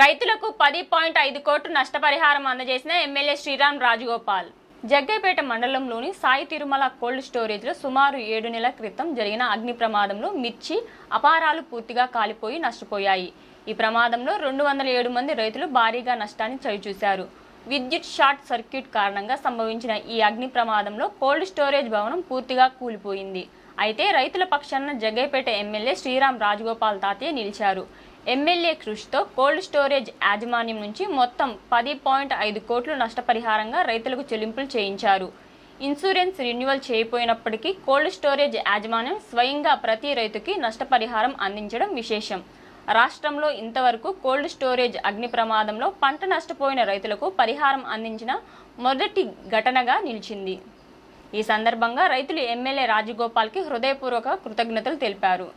రైతులకు 10.5 కోట్లు నష్టపరిహారం అందజేసిన ఎమ్మెల్యే శ్రీరామ్ రాజగోపాల్. జగ్గైపేట మండలంలోని సాయి తిరుమల కోల్డ్ స్టోరేజ్లో సుమారు 7 నెలల క్రితం జరిగిన అగ్ని ప్రమాదంలో మిర్చి అపారాలు పూర్తిగా కాలిపోయి నష్టపోయాయి. ఈ ప్రమాదంలో 207 మంది రైతులు భారీగా నష్టాన్ని చవిచూశారు. విద్యుత్ షార్ట్ సర్క్యూట్ కారణంగా సంభవించిన ఈ అగ్ని ప్రమాదంలో కోల్డ్ స్టోరేజ్ భవనం పూర్తిగా కూలిపోయింది. అయితే రైతుల పక్షాన జగ్గైపేట ఎమ్మెల్యే శ్రీరామ్ రాజగోపాల్ తాతయ్య నిలిచారు. ఎమ్మెల్యే కృషితో కోల్డ్ స్టోరేజ్ యాజమాన్యం నుంచి మొత్తం 10.5 కోట్లు నష్టపరిహారంగా రైతులకు చెల్లింపులు చేయించారు. ఇన్సూరెన్స్ రెన్యువల్ చేయకపోయినప్పటికీ కోల్డ్ స్టోరేజ్ యాజమాన్యం స్వయంగా ప్రతి రైతుకి నష్టపరిహారం అందించడం విశేషం. రాష్ట్రంలో ఇంతవరకు కోల్డ్ స్టోరేజ్ అగ్ని ప్రమాదంలో పంట నష్టపోయిన రైతులకు పరిహారం అందించిన మొదటి ఘటనగా నిలిచింది. ఈ సందర్భంగా రైతులు ఎమ్మెల్యే రాజగోపాల్కి హృదయపూర్వక కృతజ్ఞతలు తెలిపారు.